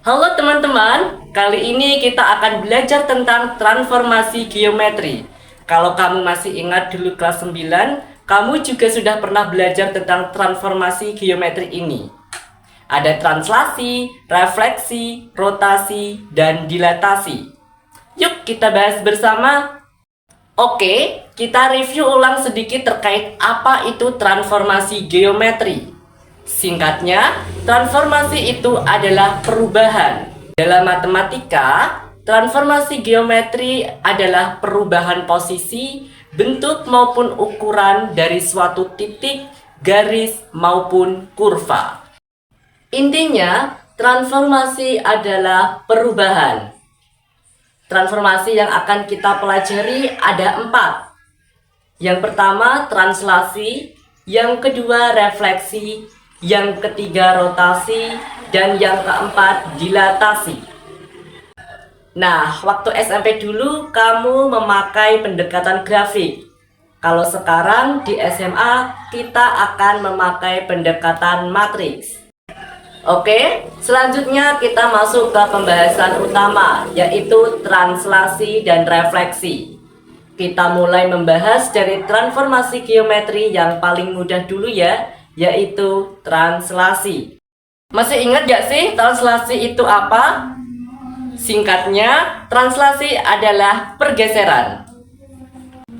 Halo teman-teman, kali ini kita akan belajar tentang transformasi geometri. Kalau kamu masih ingat dulu kelas 9, kamu juga sudah pernah belajar tentang transformasi geometri ini. Ada translasi, refleksi, rotasi, dan dilatasi. Yuk kita bahas bersama. Oke, kita review ulang sedikit terkait apa itu transformasi geometri. Singkatnya, transformasi itu adalah perubahan. Dalam matematika, transformasi geometri adalah perubahan posisi, bentuk maupun ukuran dari suatu titik, garis maupun kurva. Intinya, transformasi adalah perubahan. Transformasi yang akan kita pelajari ada 4. Yang pertama translasi, yang kedua refleksi, yang ketiga rotasi, dan yang keempat dilatasi. Nah, waktu SMP dulu kamu memakai pendekatan grafik. Kalau sekarang di SMA kita akan memakai pendekatan matriks. Oke, selanjutnya kita masuk ke pembahasan utama, yaitu translasi dan refleksi. Kita mulai membahas dari transformasi geometri yang paling mudah dulu ya, yaitu translasi. Masih ingat gak sih translasi itu apa? Singkatnya, translasi adalah pergeseran.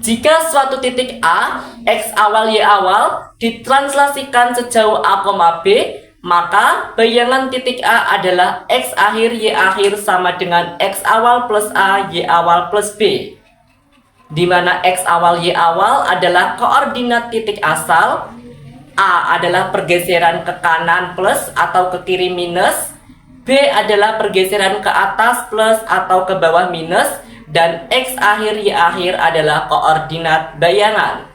Jika suatu titik A, X awal Y awal, ditranslasikan sejauh A, B, maka bayangan titik A adalah X akhir Y akhir sama dengan X awal plus A Y awal plus B, di mana X awal Y awal adalah koordinat titik asal, A adalah pergeseran ke kanan plus atau ke kiri minus, B adalah pergeseran ke atas plus atau ke bawah minus, dan X akhir Y akhir adalah koordinat bayangan.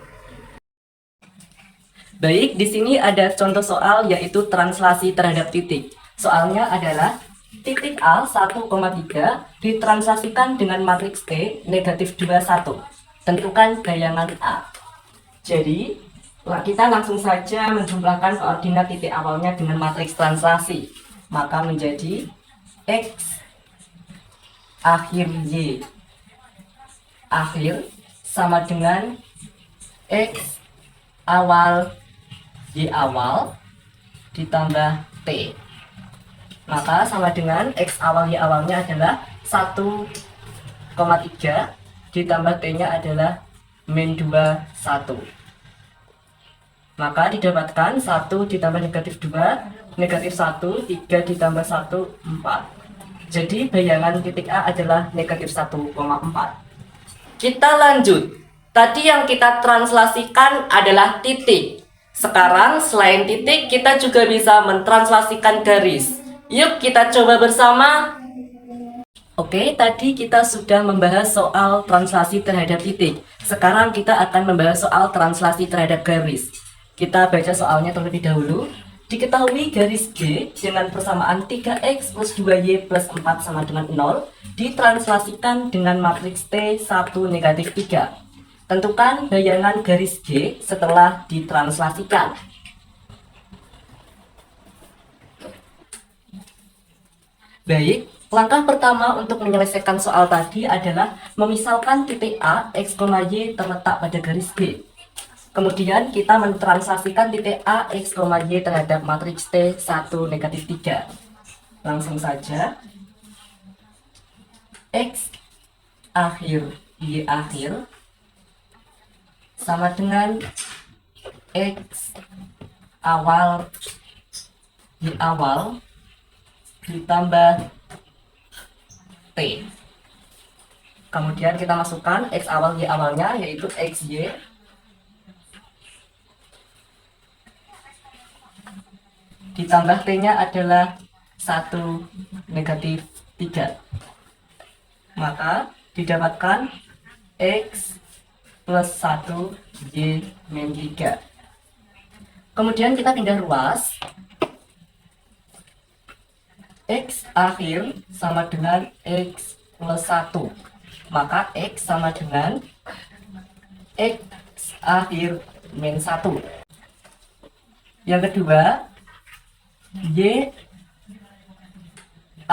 Baik, di sini ada contoh soal yaitu translasi terhadap titik. Soalnya adalah titik A 1,3 ditranslasikan dengan matriks T negatif 2, 1. Tentukan bayangan A. Jadi, kita langsung saja menjumlahkan koordinat titik awalnya dengan matriks translasi. Maka menjadi X akhir Y akhir sama dengan X awal Y awal ditambah T. Maka sama dengan X awal Y awalnya adalah 1,3 ditambah T-nya adalah min 2, 1. Maka didapatkan 1 ditambah negatif 2, negatif 1, 3 ditambah 1, 4. Jadi bayangan titik A adalah negatif 1,4. Kita lanjut. Tadi yang kita translasikan adalah titik. Sekarang selain titik kita juga bisa mentranslasikan garis. Yuk kita coba bersama. Oke, tadi kita sudah membahas soal translasi terhadap titik. Sekarang kita akan membahas soal translasi terhadap garis. Kita baca soalnya terlebih dahulu. Diketahui garis G dengan persamaan 3X plus 2Y plus 4 sama dengan 0 ditranslasikan dengan matriks T 1 negatif 3. Tentukan bayangan garis G setelah ditranslasikan. Baik, langkah pertama untuk menyelesaikan soal tadi adalah memisalkan titik A, X, Y terletak pada garis G. Kemudian kita mentranslasikan titik A, X, Y terhadap matriks T 1 negatif 3. Langsung saja. X akhir Y akhir sama dengan X awal Y awal ditambah T. Kemudian kita masukkan X awal Y awalnya yaitu XY ditambah T-nya adalah 1 negatif 3. Maka didapatkan X plus 1 Y min 3. Kemudian kita pindah ruas. X akhir sama dengan X plus 1. Maka X sama dengan X akhir min 1. Yang kedua, Y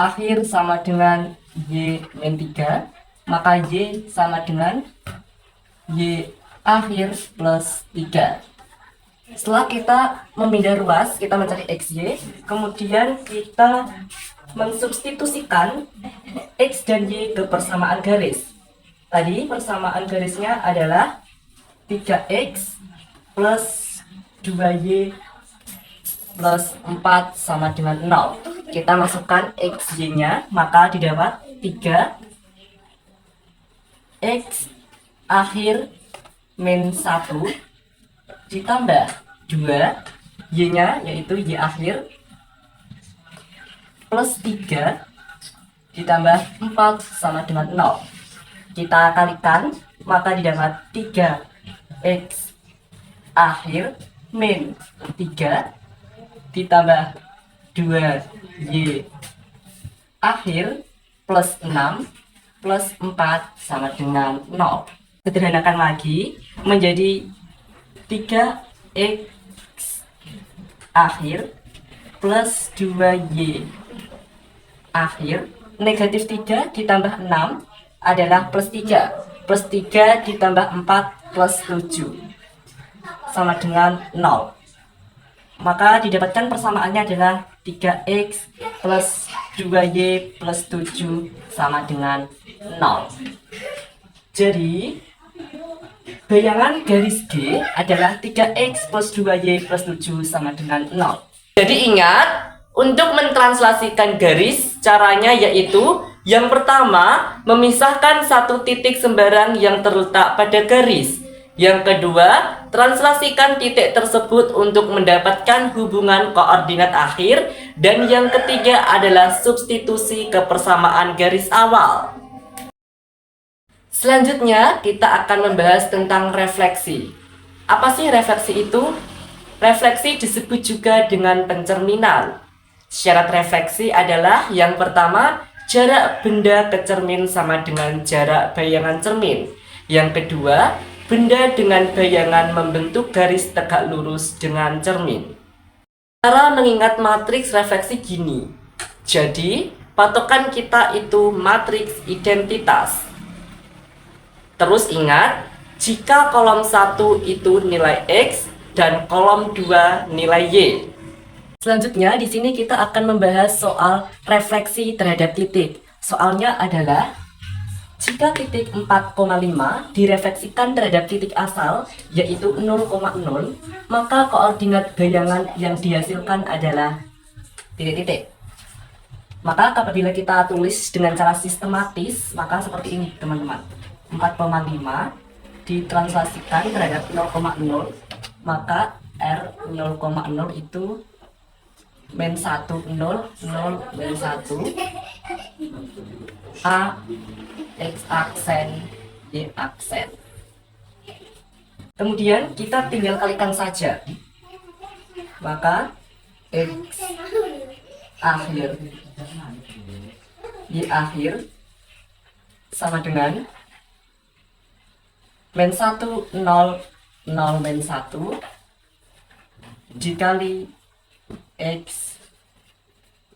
akhir sama dengan Y min 3, maka Y sama dengan Y akhir plus 3. Setelah kita memindah ruas, kita mencari XY, kemudian kita mensubstitusikan X dan Y ke persamaan garis. Tadi persamaan garisnya adalah 3X plus 2Y plus 4 sama dengan 0. Kita masukkan XY-nya, maka didapat 3X akhir min 1 ditambah 2 Y-nya yaitu Y akhir plus 3 ditambah 4 sama dengan 0. Kita kalikan, maka didapat 3X akhir min 3 ditambah 2Y akhir plus 6 plus 4 sama dengan 0. Sederhanakan lagi menjadi 3X akhir plus 2Y akhir, negatif 3 ditambah 6 adalah plus 3. Plus 3 ditambah 4 plus 7 sama dengan 0. Maka didapatkan persamaannya adalah 3X plus 2Y plus 7 sama dengan 0. Jadi bayangan garis G adalah 3X plus 2Y plus 7 sama dengan 0. Jadi ingat, untuk mentranslasikan garis, caranya yaitu yang pertama, memisahkan satu titik sembarang yang terletak pada garis. Yang kedua, translasikan titik tersebut untuk mendapatkan hubungan koordinat akhir. Dan yang ketiga adalah substitusi ke persamaan garis awal. Selanjutnya, kita akan membahas tentang refleksi. Apa sih refleksi itu? Refleksi disebut juga dengan pencerminan. Syarat refleksi adalah yang pertama, jarak benda ke cermin sama dengan jarak bayangan cermin. Yang kedua, benda dengan bayangan membentuk garis tegak lurus dengan cermin. Cara mengingat matriks refleksi gini. Jadi, patokan kita itu matriks identitas. Terus ingat, jika kolom 1 itu nilai X dan kolom 2 nilai Y. Selanjutnya di sini kita akan membahas soal refleksi terhadap titik. Soalnya adalah jika titik 4,5 direfleksikan terhadap titik asal yaitu 0,0, maka koordinat bayangan yang dihasilkan adalah titik-titik. Maka apabila kita tulis dengan cara sistematis, maka seperti ini teman-teman. 4,5 ditranslasikan terhadap 0,0, maka R 0,0 itu min 1, 0, 0, min 1, A, X aksen, Y aksen. Kemudian kita tinggal kalikan saja, maka X akhir, Y akhir sama dengan min 1, 0, 0, min 1 dikali X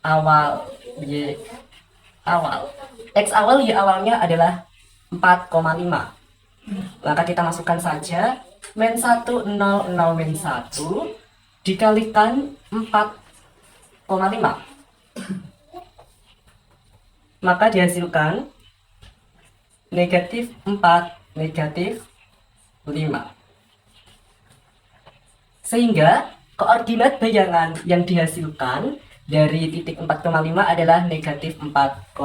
awal, Y awal. X awal, Y awalnya adalah 4,5. Maka kita masukkan saja min 1, 0, 0, min 1 dikalikan 4,5. Maka dihasilkan negatif 4, negatif 5. Sehingga koordinat bayangan yang dihasilkan dari titik 4,5 adalah negatif 4,5.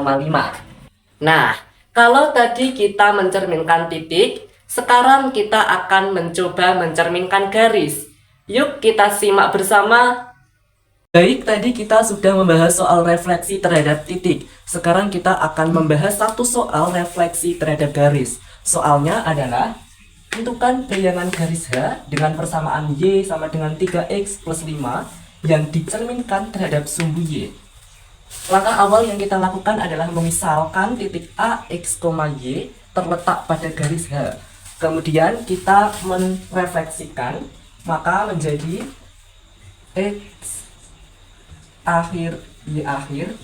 Nah, kalau tadi kita mencerminkan titik, sekarang kita akan mencoba mencerminkan garis. Yuk kita simak bersama. Baik, tadi kita sudah membahas soal refleksi terhadap titik. Sekarang kita akan membahas satu soal refleksi terhadap garis. Soalnya adalah tentukan bayangan garis H dengan persamaan Y sama dengan 3X plus 5 yang dicerminkan terhadap sumbu Y. Langkah awal yang kita lakukan adalah memisalkan titik A, X, Y terletak pada garis H. Kemudian kita merefleksikan, maka menjadi X akhir, Y akhir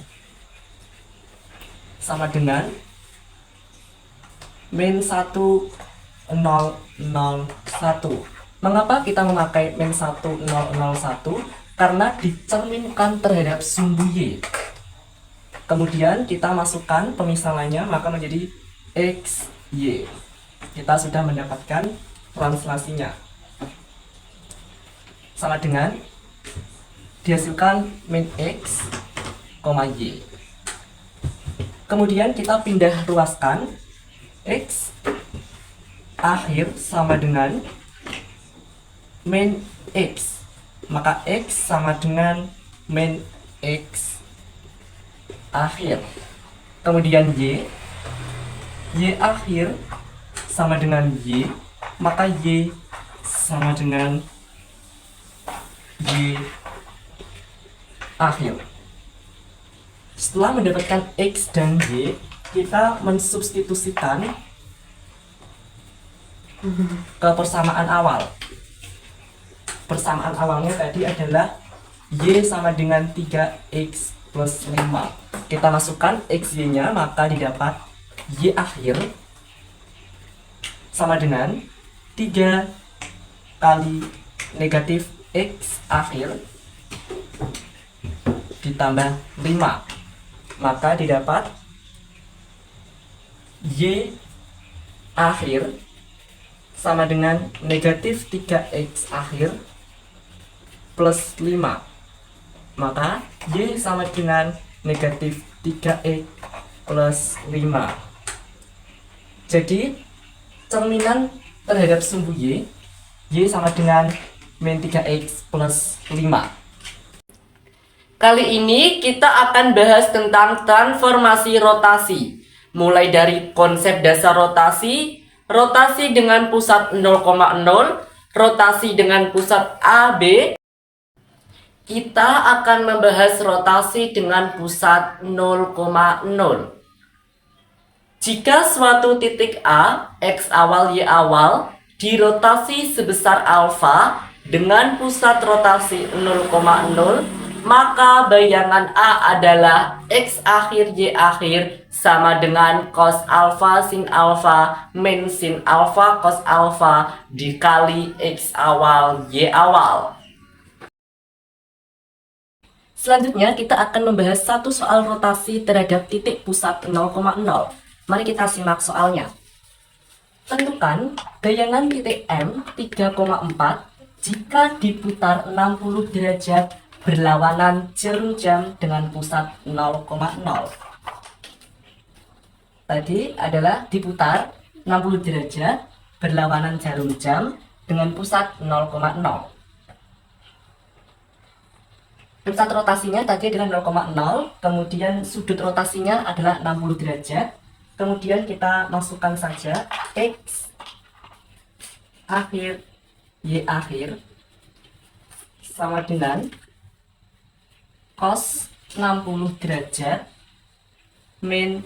sama dengan min 1001. Mengapa kita memakai min 1001? Karena dicerminkan terhadap sumbu Y. Kemudian kita masukkan pemisalannya, maka menjadi X, Y. Kita sudah mendapatkan translasinya. Sama dengan dihasilkan min X, Y. Kemudian kita pindah ruaskan, X akhir sama dengan min X. Maka X sama dengan min X akhir. Kemudian Y akhir sama dengan Y, maka Y sama dengan Y akhir. Setelah mendapatkan X dan Y, kita mensubstitusikan ke persamaan awal. Persamaan awalnya tadi adalah Y sama dengan 3X plus 5. Kita masukkan X, Y-nya, maka didapat Y akhir sama dengan 3 kali negatif X akhir ditambah 5. Maka didapat Y akhir sama dengan negatif 3X akhir plus 5. Maka Y sama dengan negatif 3X plus 5. Jadi cerminan terhadap sumbu Y sama dengan min 3X plus 5. Kali ini kita akan bahas tentang transformasi rotasi. Mulai dari konsep dasar rotasi, rotasi dengan pusat 0,0, rotasi dengan pusat AB. Kita akan membahas rotasi dengan pusat 0,0. Jika suatu titik A, X awal, Y awal, dirotasi sebesar alfa dengan pusat rotasi 0,0, maka bayangan A adalah X akhir Y akhir sama dengan cos alfa sin alfa min sin alfa cos alfa dikali X awal Y awal. Selanjutnya kita akan membahas satu soal rotasi terhadap titik pusat 0,0. Mari kita simak soalnya. Tentukan bayangan titik M 3,4 jika diputar 60 derajat berlawanan jarum jam dengan pusat 0,0. Tadi adalah diputar 60 derajat berlawanan jarum jam dengan pusat 0,0. Pusat rotasinya tadi adalah 0,0, kemudian sudut rotasinya adalah 60 derajat. Kemudian kita masukkan saja X akhir Y akhir sama dengan cos 60 derajat min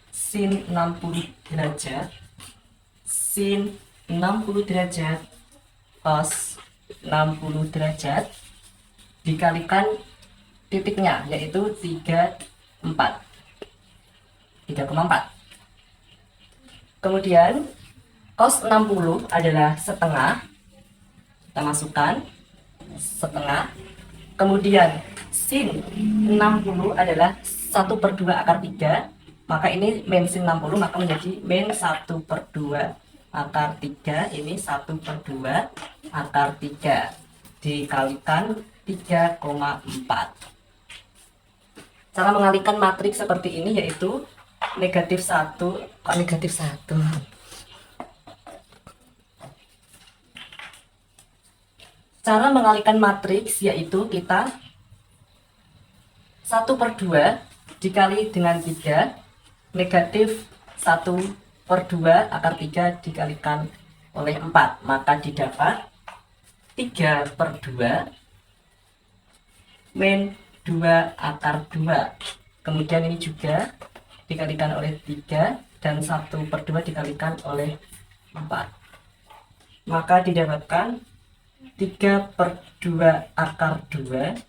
sin 60 derajat sin 60 derajat cos 60 derajat dikalikan titiknya, yaitu 3,4. Kemudian cos 60 adalah setengah, kita masukkan setengah. Kemudian sin 60 adalah 1/2 akar 3, maka ini min sin 60, maka menjadi min 1/2 akar 3, ini 1/2 akar 3 dikalikan 3,4. Cara mengalihkan matriks seperti ini yaitu negatif 1, kok negatif 1? Cara mengalihkan matriks yaitu kita 1/2 dikali dengan 3, negatif 1/2 akar 3 dikalikan oleh 4, maka didapat 3/2 min 2 akar 2. Kemudian ini juga dikalikan oleh 3 dan 1/2 dikalikan oleh 4. Maka didapatkan 3/2 akar 2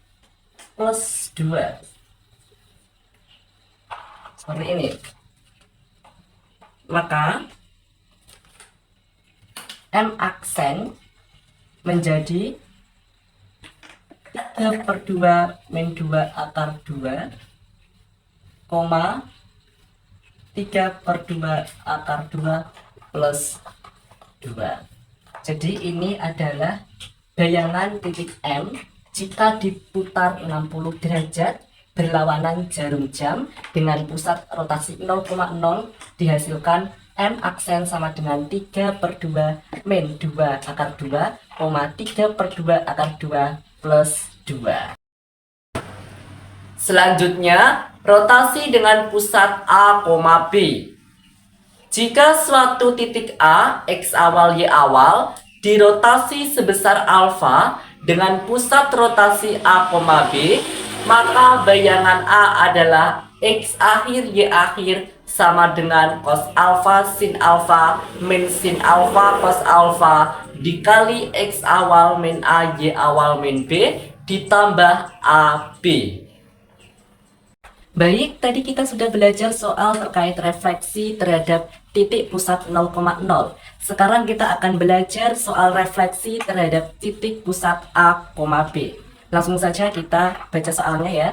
plus 2 seperti ini. Maka M aksen menjadi 3/2 min 2 akar 2, 3/2 akar 2 plus 2. Jadi ini adalah bayangan titik M jika diputar 60 derajat berlawanan jarum jam dengan pusat rotasi 0,0, dihasilkan M aksen sama dengan 3/2 min 2 akar 2, 3/2 akar 2 plus 2. Selanjutnya, rotasi dengan pusat A, B. Jika suatu titik A, X awal, Y awal, dirotasi sebesar alfa dengan pusat rotasi A, B, maka bayangan A adalah X akhir, Y akhir sama dengan cos alfa, sin alfa, min sin alfa, cos alfa, dikali X awal, min A, Y awal, min B, ditambah AB. Baik, tadi kita sudah belajar soal terkait refleksi terhadap titik pusat 0,0. Sekarang kita akan belajar soal refleksi terhadap titik pusat A, B. Langsung saja kita baca soalnya ya.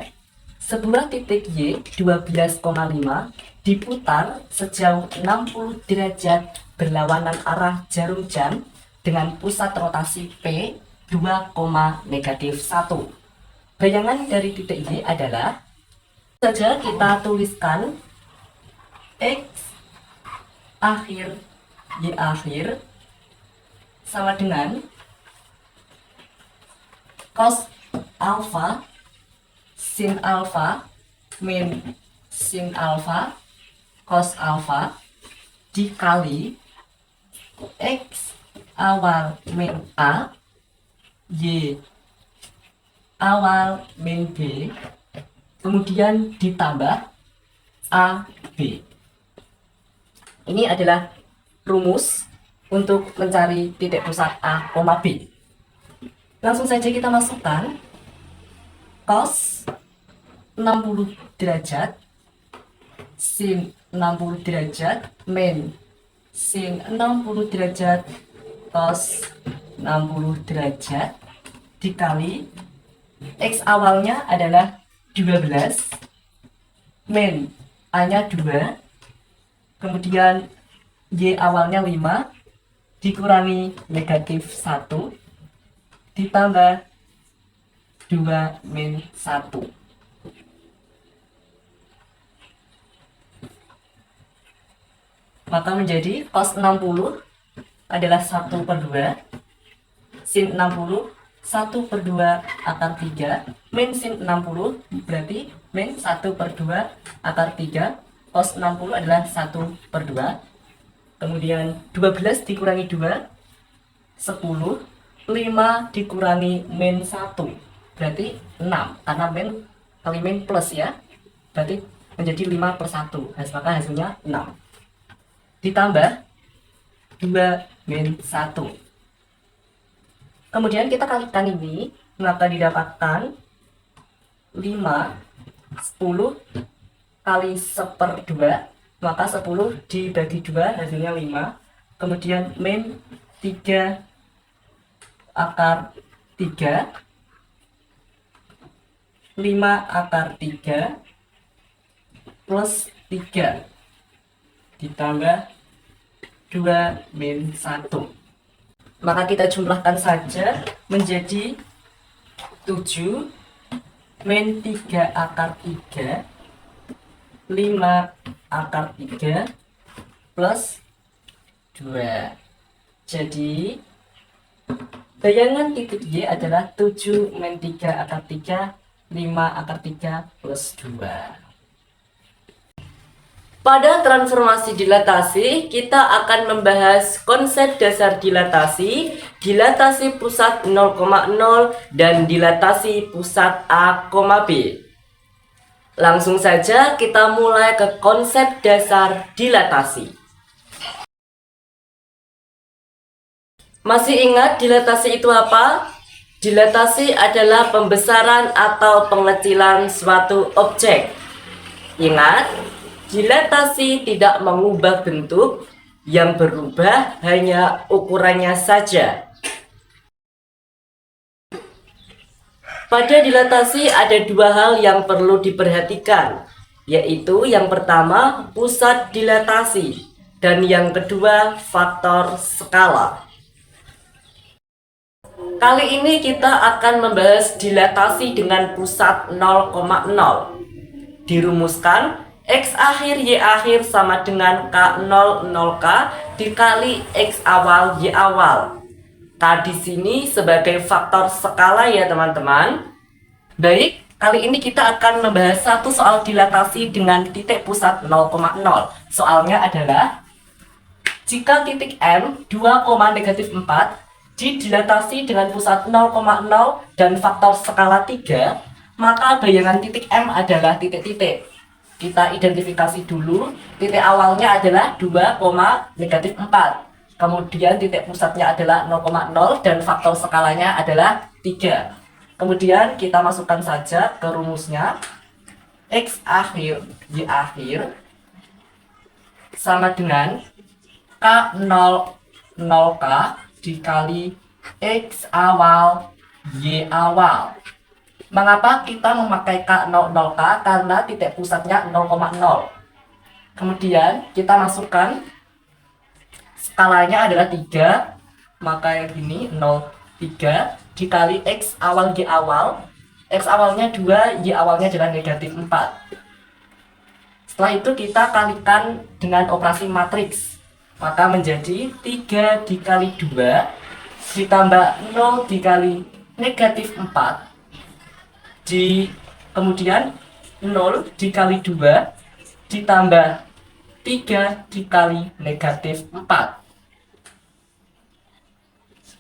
Sebuah titik Y 12,5 diputar sejauh 60 derajat berlawanan arah jarum jam dengan pusat rotasi P 2,-1. Bayangan dari titik Y adalah saja kita tuliskan X akhir Y akhir sama dengan cos alfa sin alfa min sin alfa cos alfa dikali X awal min A, Y awal min B, kemudian ditambah AB. Ini adalah rumus untuk mencari titik pusat A, B. Langsung saja kita masukkan cos 60 derajat sin 60 derajat min sin 60 derajat cos 60 derajat dikali X awalnya adalah 12 min A nya 2, kemudian Y awalnya 5 dikurangi negatif 1 ditambah 2 min 1. Maka menjadi cos 60 adalah 1/2 sin 60 1/2 akar 3 min sin 60 berarti min 1/2 akar 3, cos 60 adalah 1/2, kemudian 12 dikurangi 2 10, 5 dikurangi min 1 berarti 6, karena min kali min plus ya, berarti menjadi 5/1, maka hasilnya 6 ditambah 2 min 1. Kemudian kita kalikan ini, maka didapatkan 5, 10 kali 1/2, maka 10 dibagi 2 hasilnya 5, kemudian min 3 akar 3, 5 akar 3 plus 3 ditambah 2 min 1. Maka kita jumlahkan saja menjadi 7 min 3 akar 3, 5 akar 3 plus 2. Jadi bayangan titik Y adalah 7 min 3 akar 3, 5 akar 3 plus 2. Pada transformasi dilatasi, kita akan membahas konsep dasar dilatasi, dilatasi pusat 0,0, dan dilatasi pusat A, B. Langsung saja kita mulai ke konsep dasar dilatasi. Masih ingat dilatasi itu apa? Dilatasi adalah pembesaran atau pengecilan suatu objek. Ingat, Dilatasi tidak mengubah bentuk, yang berubah hanya ukurannya saja. Pada dilatasi ada dua hal yang perlu diperhatikan, yaitu yang pertama pusat dilatasi dan yang kedua faktor skala. Kali ini kita akan membahas dilatasi dengan pusat 0,0. Dirumuskan X akhir Y akhir sama dengan K00 K dikali X awal Y awal. K di sini sebagai faktor skala ya teman-teman. Baik, kali ini kita akan membahas satu soal dilatasi dengan titik pusat 0,0. Soalnya adalah jika titik M 2,-4 didilatasi dengan pusat 0,0 dan faktor skala 3, maka bayangan titik M adalah titik-titik. Kita identifikasi dulu, titik awalnya adalah 2,-4. Kemudian titik pusatnya adalah 0,0 dan faktor skalanya adalah 3. Kemudian kita masukkan saja ke rumusnya. X akhir Y akhir sama dengan K00 K dikali X awal Y awal. Mengapa kita memakai K00 K? Karena titik pusatnya 0,0. Kemudian kita masukkan skalanya adalah 3, maka yang ini 0,3 dikali X awal Y awal. X awalnya 2, Y awalnya adalah -4. Setelah itu kita kalikan dengan operasi matriks, maka menjadi 3 dikali 2 ditambah 0 dikali -4 kemudian 0 dikali 2 ditambah 3 dikali -4,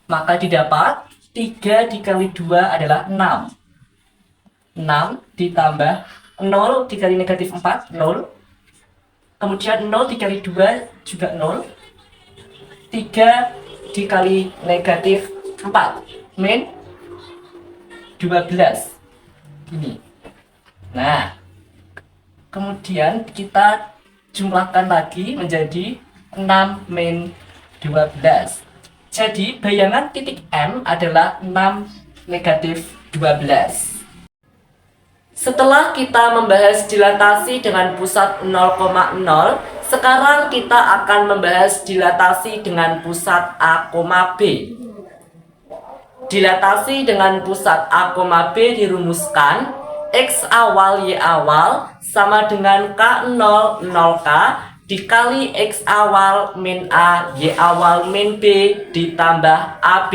maka didapat 3 dikali 2 adalah 6. 6 ditambah 0 dikali -4, 0. Kemudian 0 dikali 2 juga 0. 3 dikali -4, min 12. Ini. Nah, kemudian kita jumlahkan lagi menjadi 6 min 12. Jadi bayangan titik M adalah 6 -12. Setelah kita membahas dilatasi dengan pusat 0,0, sekarang kita akan membahas dilatasi dengan pusat A, B. Dilatasi dengan pusat A, B dirumuskan X awal Y awal sama dengan K00 K dikali X awal min A Y awal min B ditambah AB.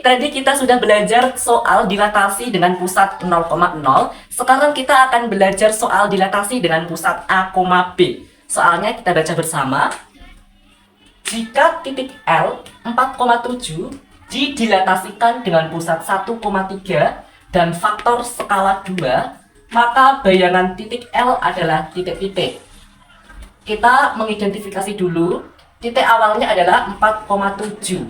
Tadi kita sudah belajar soal dilatasi dengan pusat 0,0. Sekarang kita akan belajar soal dilatasi dengan pusat A, B. Soalnya kita baca bersama. Jika titik L 4,7 didilatasikan dengan pusat 1,3 dan faktor skala 2, maka bayangan titik L adalah titik-titik. Kita mengidentifikasi dulu. Titik awalnya adalah 4,7.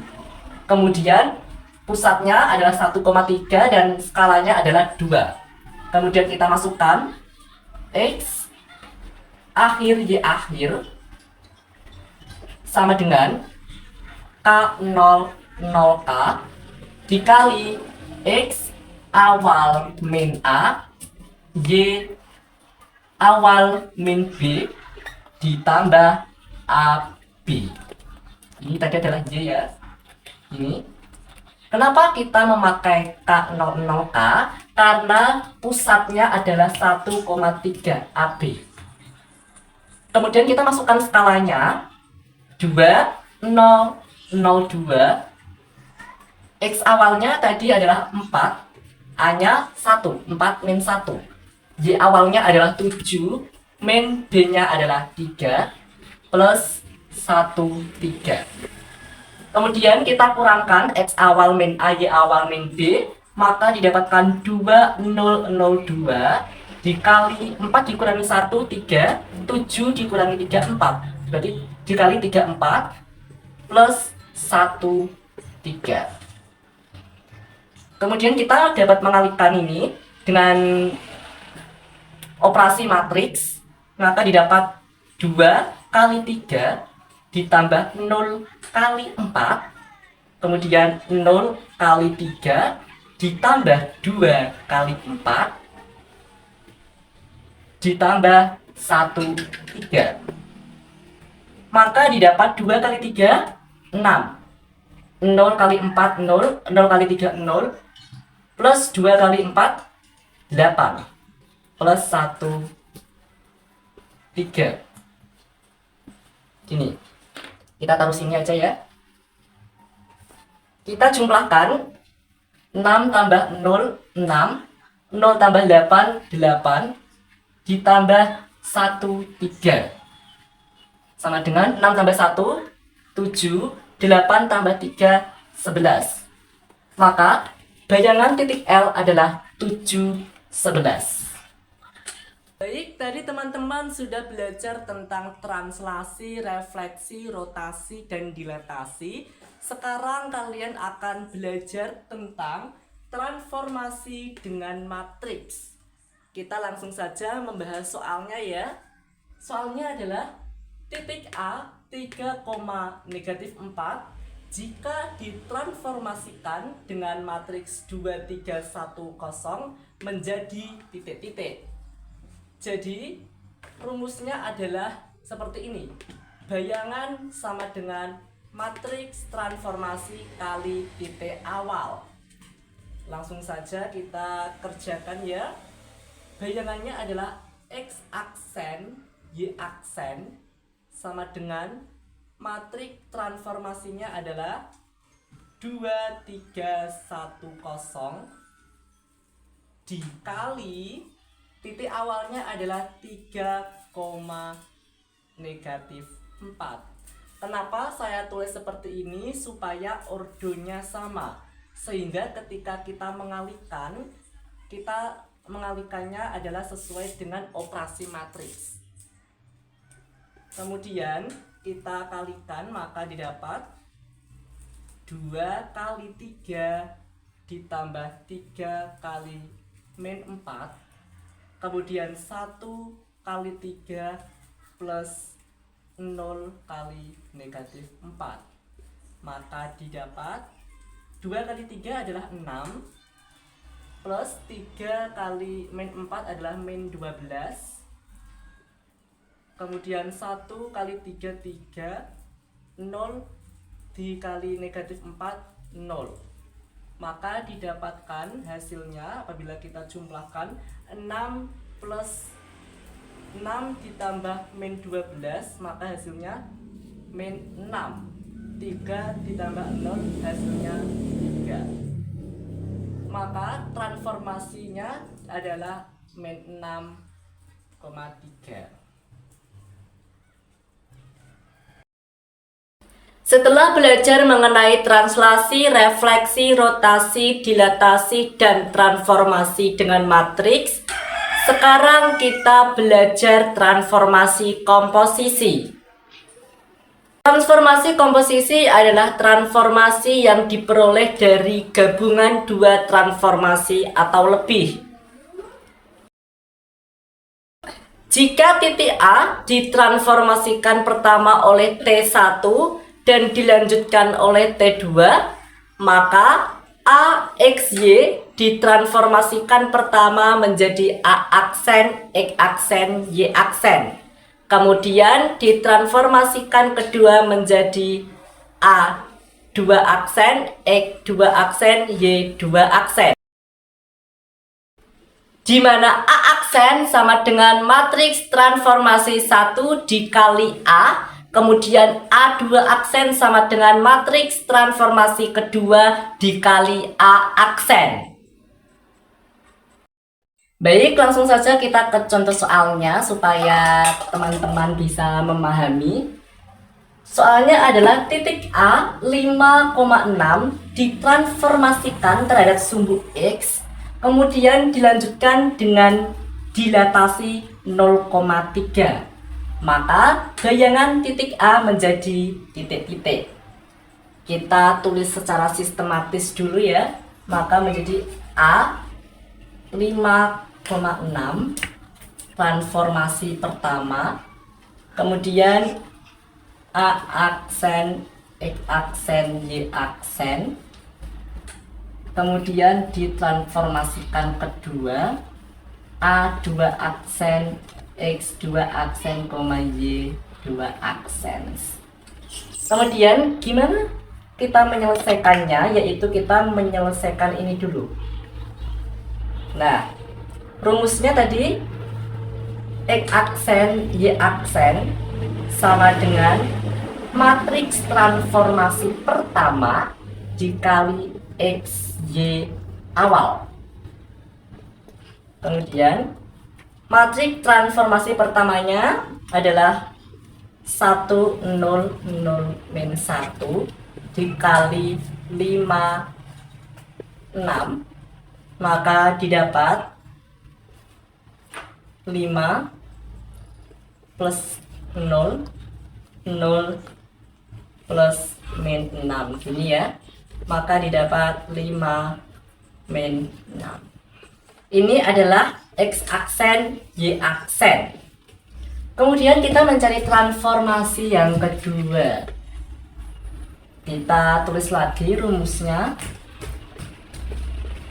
Kemudian pusatnya adalah 1,3 dan skalanya adalah 2. Kemudian kita masukkan X akhir Y akhir sama dengan K00 K dikali X awal min A Y awal min B ditambah AB. Ini tadi adalah Y ya. Ini. Kenapa kita memakai K00 K? Karena pusatnya adalah 1,3 AB. Kemudian kita masukkan skalanya 2, 0, 0, 2. X awalnya tadi adalah 4, A-nya 1, 4 min 1. Y awalnya adalah 7, min B-nya adalah 3, plus 1, 3. Kemudian kita kurangkan X awal min A, Y awal min B, maka didapatkan 2002 dikali 4 dikurangi 1, 3, 7 dikurangi 3, 4. Berarti dikali 3, 4, plus 1, 3. Kemudian kita dapat mengalihkan ini dengan operasi matriks, maka didapat 2 kali 3 ditambah 0 kali 4, kemudian 0 kali 3 ditambah 2 kali 4 ditambah 1, 3. Maka didapat 2 kali 3, 6. 0 kali 4, 0. 0 kali 3, 0. Plus 2 kali 4, 8. Plus 1, 3. Gini. Kita taruh sini aja ya. Kita jumlahkan 6 tambah 0, 6. 0 tambah 8, 8. Ditambah 1, 3. Sama dengan 6 tambah 1, 7. 8 tambah 3, 11. Maka bayangan titik L adalah 7, 11. Baik, tadi teman-teman sudah belajar tentang translasi, refleksi, rotasi, dan dilatasi. Sekarang kalian akan belajar tentang transformasi dengan matriks. Kita langsung saja membahas soalnya ya. Soalnya adalah titik A 3, -4 jika ditransformasikan dengan matriks 2, 3, 1, 0 menjadi titik-titik. Jadi rumusnya adalah seperti ini. Bayangan sama dengan matriks transformasi kali titik awal. Langsung saja kita kerjakan ya. Bayangannya adalah X aksen, Y aksen sama dengan matriks transformasinya adalah 2, 3, 1, 0 dikali titik awalnya adalah 3, -4. Kenapa saya tulis seperti ini? Supaya ordonya sama. Sehingga ketika kita mengalikannya adalah sesuai dengan operasi matriks. Kemudian kita kalikan, maka didapat 2 kali 3 ditambah 3 kali -4. Kemudian 1 kali 3 plus 0 kali -4. Maka didapat 2 kali 3 adalah 6. Plus 3 kali -4 adalah -12. Kemudian 1 kali 3, 3. 0 dikali -4, 0. Maka didapatkan hasilnya apabila kita jumlahkan 6 plus 6 ditambah -12, maka hasilnya -6. 3 ditambah 0 hasilnya 3. Maka transformasinya adalah -6,3. Setelah belajar mengenai translasi, refleksi, rotasi, dilatasi, dan transformasi dengan matriks, sekarang kita belajar transformasi komposisi. Transformasi komposisi adalah transformasi yang diperoleh dari gabungan dua transformasi atau lebih. Jika titik A ditransformasikan pertama oleh T1 dan dilanjutkan oleh T2, maka AXY ditransformasikan pertama menjadi A aksen, X aksen, Y aksen. Kemudian ditransformasikan kedua menjadi A2 aksen, X2 aksen, Y2 aksen. Di mana A aksen sama dengan matriks transformasi 1 dikali A. Kemudian A2 aksen sama dengan matriks transformasi kedua dikali A aksen. Baik, langsung saja kita ke contoh soalnya supaya teman-teman bisa memahami. Soalnya adalah titik A 5,6 ditransformasikan terhadap sumbu X, kemudian dilanjutkan dengan dilatasi 0,3. Maka bayangan titik A menjadi titik-titik. Kita tulis secara sistematis dulu ya. Maka menjadi A 5,6 transformasi pertama, kemudian A aksen, X aksen, Y aksen, kemudian ditransformasikan kedua A2 aksen, X2 aksen, Y2 aksen. Kemudian gimana kita menyelesaikannya, yaitu kita menyelesaikan ini dulu. Nah, rumusnya tadi X aksen, Y aksen sama dengan matriks transformasi pertama dikali X, Y awal. Kemudian matriks transformasi pertamanya adalah 1 0 0 min 1 dikali 5 6, maka didapat 5 plus 0 0 plus min 6 gini ya, maka didapat 5 min 6. Ini adalah X aksen, Y aksen. Kemudian kita mencari transformasi yang kedua. Kita tulis lagi rumusnya.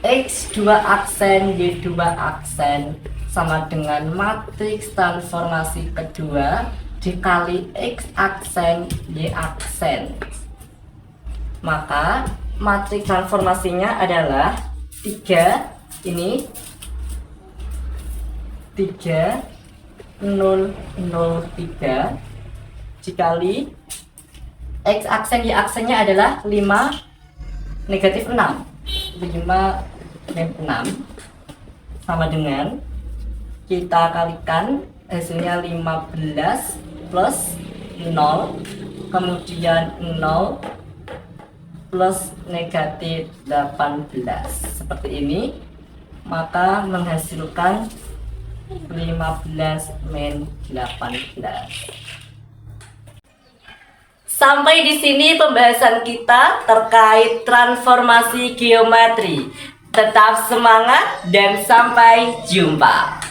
X2 aksen, Y2 aksen sama dengan matriks transformasi kedua dikali X aksen, Y aksen. Maka matriks transformasinya adalah 3, ini 3 0 0 3 dikali X aksen, Y aksennya adalah 5 negatif 6, 5 min 6 sama dengan kita kalikan hasilnya 15 plus 0, kemudian 0 plus negatif 18 seperti ini, maka menghasilkan 15 min 18. Sampai di sini pembahasan kita terkait transformasi geometri. Tetap semangat dan sampai jumpa.